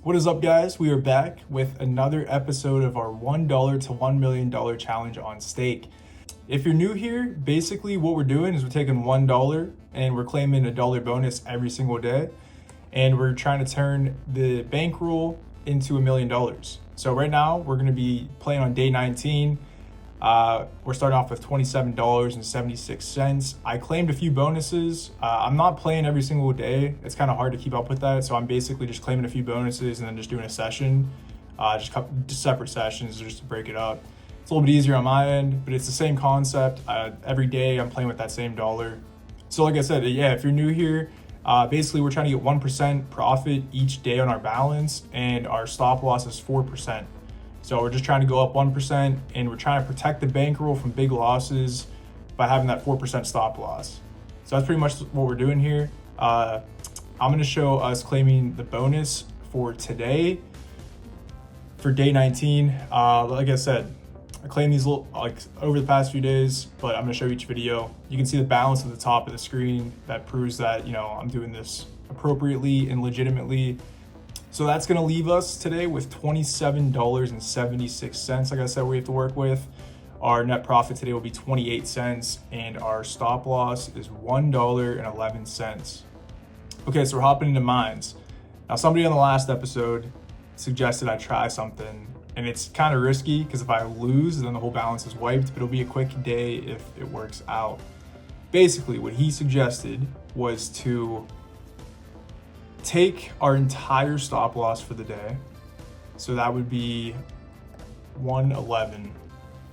What is up, guys? We are back with another episode of our $1 to $1 million challenge on stake. If you're new here, basically what we're doing is we're taking $1 and we're claiming a dollar bonus every single day. And we're trying to turn the bankroll into $1 million. So right now we're going to be playing on day 19. We're starting off with $27.76. I claimed a few bonuses. I'm not playing every single day. It's kind of hard to keep up with that. So I'm basically just claiming a few bonuses and then just doing a session, just separate sessions just to break it up. It's a little bit easier on my end, but it's the same concept. Every day I'm playing with that same dollar. So like I said, yeah, if you're new here, basically we're trying to get 1% profit each day on our balance, and our stop loss is 4%. So we're just trying to go up 1%, and we're trying to protect the bankroll from big losses by having that 4% stop loss. So that's pretty much what we're doing here. I'm going to show us claiming the bonus for today, for day 19. Like I said, I claimed these over the past few days, but I'm going to show you each video. You can see the balance at the top of the screen that proves that, I'm doing this appropriately and legitimately. So that's going to leave us today with $27.76. Like I said, we have to work with. Our net profit today will be 28 cents, and our stop loss is $1.11. Okay, so we're hopping into mines. Now, somebody on the last episode suggested I try something, and it's kind of risky because if I lose, then the whole balance is wiped, but it'll be a quick day if it works out. Basically, what he suggested was to take our entire stop loss for the day. So that would be 111.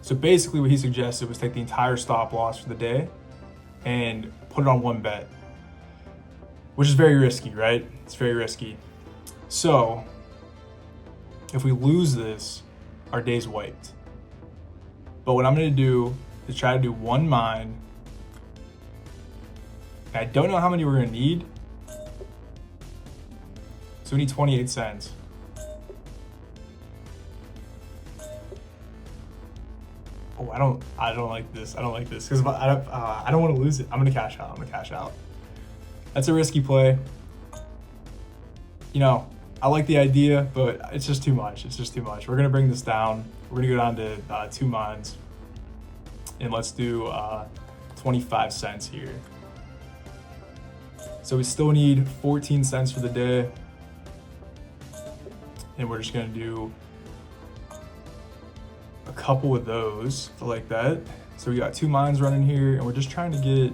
So basically what he suggested was take the entire stop loss for the day and put it on one bet, which is very risky, right? It's very risky. So if we lose this, our day's wiped. But what I'm gonna do is try to do one mine. I don't know how many we're gonna need. So we need 28 cents. Oh, I don't like this. I don't like this because I don't want to lose it. I'm gonna cash out. That's a risky play. I like the idea, but it's just too much. We're gonna bring this down. We're gonna go down to 2 mines, and let's do 25 cents here. So we still need 14 cents for the day. And we're just gonna do a couple of those like that. So we got 2 mines running here, and we're just trying to get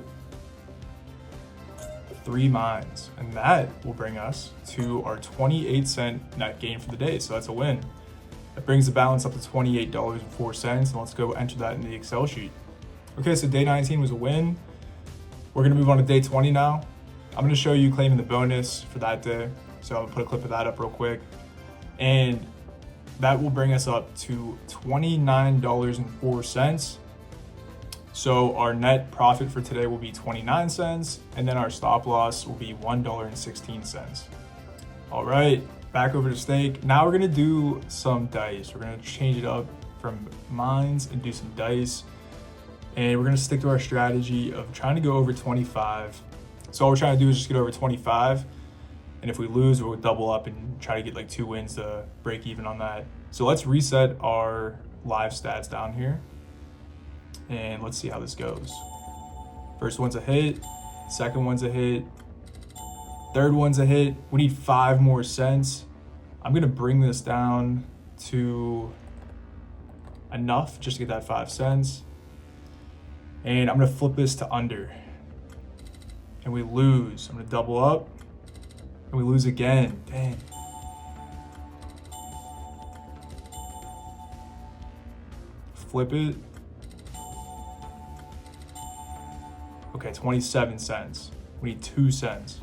3 mines, and that will bring us to our 28 cent net gain for the day. So that's a win. That brings the balance up to $28.04, and let's go enter that in the Excel sheet. Okay, so day 19 was a win. We're gonna move on to day 20 now. I'm gonna show you claiming the bonus for that day. So I'll put a clip of that up real quick. And that will bring us up to $29.04. So our net profit for today will be 29 cents, and then our stop loss will be $1.16. All right, back over to stake. Now we're gonna do some dice. We're gonna change it up from mines and do some dice. And we're gonna stick to our strategy of trying to go over 25. So all we're trying to do is just get over 25. And if we lose, we'll double up and try to get like 2 wins to break even on that. So let's reset our live stats down here. And let's see how this goes. First one's a hit. Second one's a hit. Third one's a hit. We need 5 more cents. I'm gonna bring this down to enough just to get that 5 cents. And I'm gonna flip this to under. And we lose. I'm gonna double up. And we lose again. Dang. Flip it. Okay, 27 cents. We need 2 cents.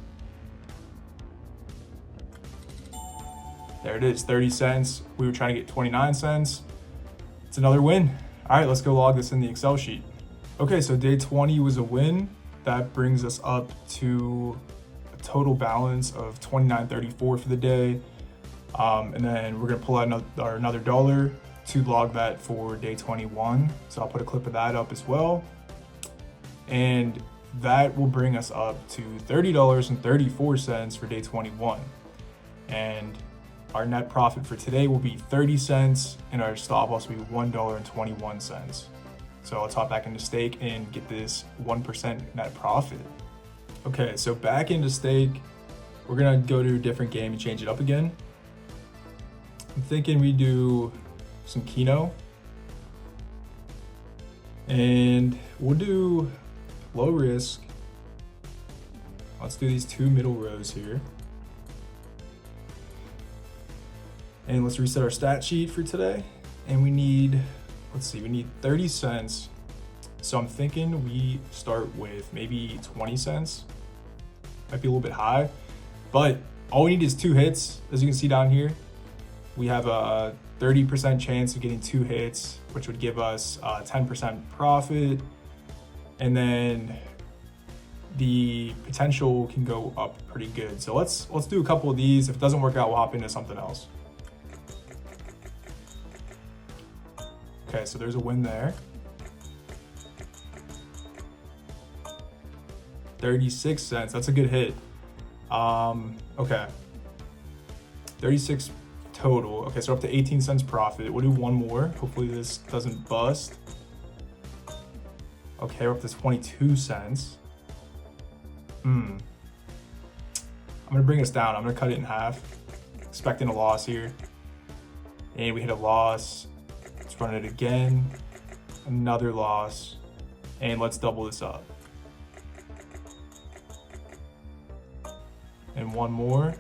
There it is, 30 cents. We were trying to get 29 cents. It's another win. All right, let's go log this in the Excel sheet. Okay, so day 20 was a win. That brings us up to total balance of $29.34 for the day, and then we're gonna pull out another dollar to log that for day 21. So I'll put a clip of that up as well, and that will bring us up to $30.34 for day 21. And Our net profit for today will be 30 cents and our stop loss will be $1.21. So let's hop back into stake and get this 1% net profit. Okay, so back into stake, we're gonna go to a different game and change it up again. I'm thinking we do some keno. And we'll do low risk. Let's do these 2 middle rows here. And let's reset our stat sheet for today. And we need, let's see, we need 30 cents. So I'm thinking we start with maybe 20 cents. Might be a little bit high, but all we need is 2 hits. As you can see down here, we have a 30% chance of getting 2 hits, which would give us 10% profit. And then the potential can go up pretty good. So let's do a couple of these. If it doesn't work out, we'll hop into something else. Okay, so there's a win there. 36 cents, that's a good hit. Okay. 36 total. Okay, so up to 18 cents profit. We'll do one more. Hopefully this doesn't bust. Okay, we're up to 22 cents. I'm gonna bring us down. I'm gonna cut it in half. Expecting a loss here. And we hit a loss. Let's run it again. Another loss. And let's double this up. And one more.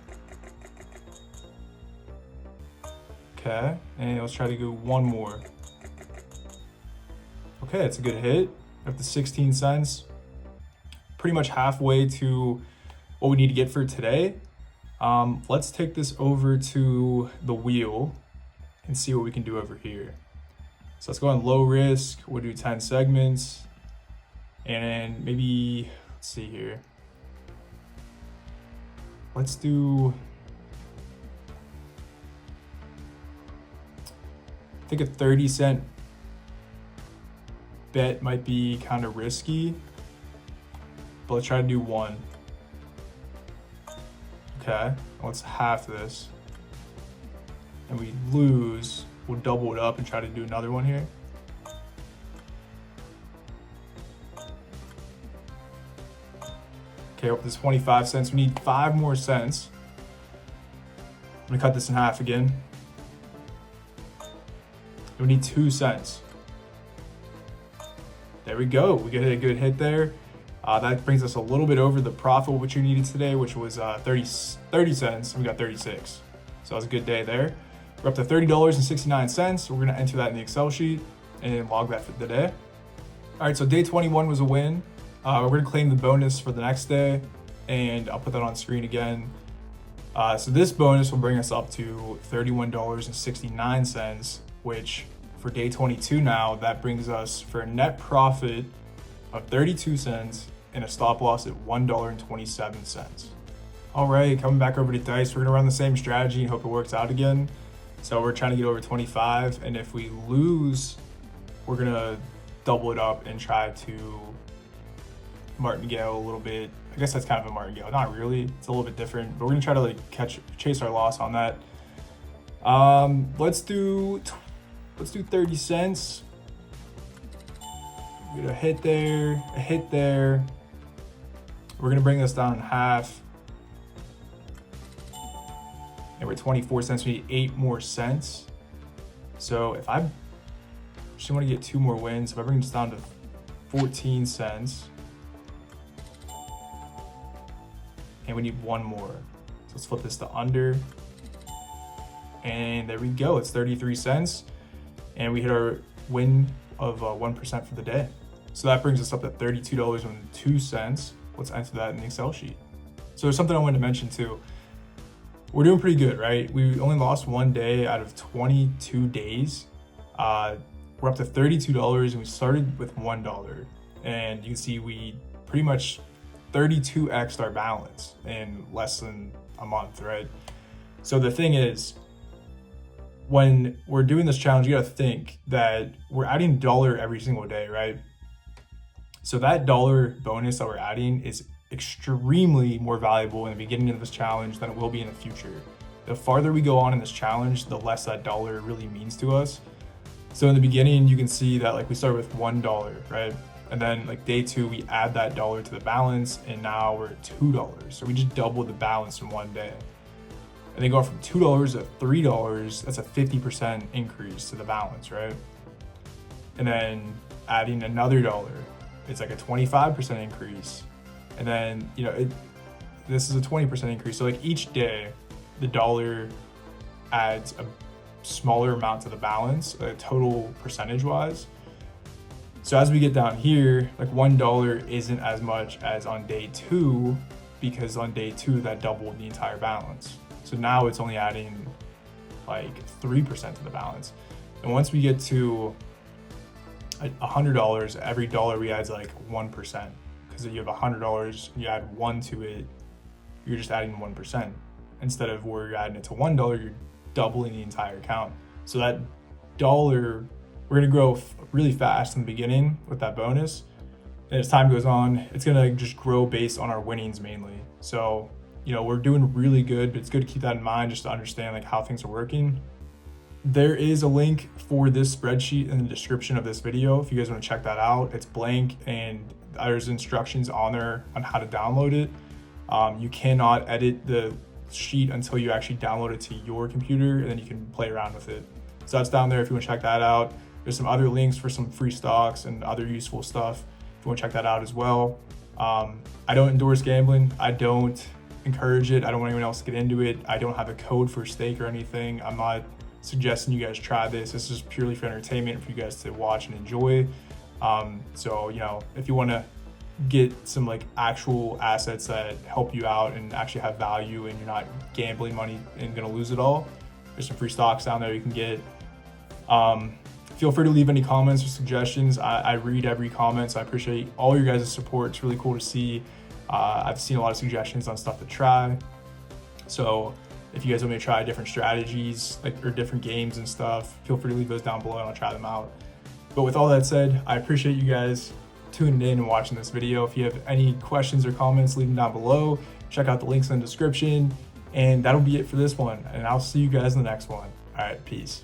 Okay, and let's try to go one more. Okay, that's a good hit. Up to 16 cents. Pretty much halfway to what we need to get for today. Let's take this over to the wheel and see what we can do over here. So let's go on low risk. We'll do 10 segments. And maybe, let's see here. Let's do, I think a 30-cent bet might be kind of risky, but let's try to do one. Okay, let's half this. And we lose, we'll double it up and try to do another one here. Okay, up to 25 cents. We need 5 more cents. I'm gonna cut this in half again. We need 2 cents. There we go. We get a good hit there. That brings us a little bit over the profit which we needed today, which was 30 cents. And we got 36. So that was a good day there. We're up to $30.69. We're gonna enter that in the Excel sheet and log that for the day. All right, so day 21 was a win. We're gonna claim the bonus for the next day, and I'll put that on screen again. So this bonus will bring us up to $31.69, which for day 22 now, that brings us for a net profit of 32 cents and a stop loss at $1.27. All right, coming back over to Dice, we're gonna run the same strategy and hope it works out again. So we're trying to get over 25, and if we lose, we're gonna double it up and try to martingale a little bit. I guess that's kind of a martingale, not really. It's a little bit different, but we're gonna try to like chase our loss on that. Let's do 30 cents. Get a hit there, a hit there. We're gonna bring this down in half. And we're 24 cents, we need 8 more cents. So if I just want to get 2 more wins, if I bring this down to 14 cents, and we need 1 more. So let's flip this to under. And there we go, it's 33 cents. And we hit our win of 1% for the day. So that brings us up to $32.02. Let's enter that in the Excel sheet. So there's something I wanted to mention too. We're doing pretty good, right? We only lost 1 day out of 22 days. We're up to $32 and we started with $1. And you can see we pretty much 32x'd our balance in less than a month, right? So the thing is, when we're doing this challenge, you gotta think that we're adding $1 every single day, right? So that $1 bonus that we're adding is extremely more valuable in the beginning of this challenge than it will be in the future. the farther we go on in this challenge, the less that dollar really means to us. So in the beginning, you can see that like we started with $1, right? And then like day 2, we add that dollar to the balance, and now we're at $2. So we just doubled the balance in one day. And then going from $2 to $3, that's a 50% increase to the balance, right? And then adding another dollar, it's like a 25% increase. And then, you know, this is a 20% increase. So like each day, the dollar adds a smaller amount to the balance, total percentage wise. So as we get down here, like $1 isn't as much as on day 2, because on day 2 that doubled the entire balance. So now it's only adding like 3% to the balance. And once we get to $100, every dollar we add is like 1%, because if you have $100, you add 1 to it, you're just adding 1%. Instead of where you're adding it to $1, you're doubling the entire account. So that dollar, we're gonna grow really fast in the beginning with that bonus. And as time goes on, it's gonna just grow based on our winnings mainly. So, you know, we're doing really good, but it's good to keep that in mind just to understand like how things are working. There is a link for this spreadsheet in the description of this video if you guys want to check that out. It's blank and there's instructions on there on how to download it. You cannot edit the sheet until you actually download it to your computer, and then you can play around with it. So that's down there if you want to check that out. There's some other links for some free stocks and other useful stuff if you want to check that out as well. I don't endorse gambling. I don't encourage it. I don't want anyone else to get into it. I don't have a code for stake or anything. I'm not suggesting you guys try this. This is purely for entertainment for you guys to watch and enjoy. So, you know, if you want to get some like actual assets that help you out and actually have value and you're not gambling money and gonna lose it all, there's some free stocks down there you can get. Feel free to leave any comments or suggestions. I read every comment, so I appreciate all your guys' support. It's really cool to see. I've seen a lot of suggestions on stuff to try. So if you guys want me to try different strategies or different games and stuff, feel free to leave those down below and I'll try them out. But with all that said, I appreciate you guys tuning in and watching this video. If you have any questions or comments, leave them down below. Check out the links in the description. And that'll be it for this one. And I'll see you guys in the next one. All right, peace.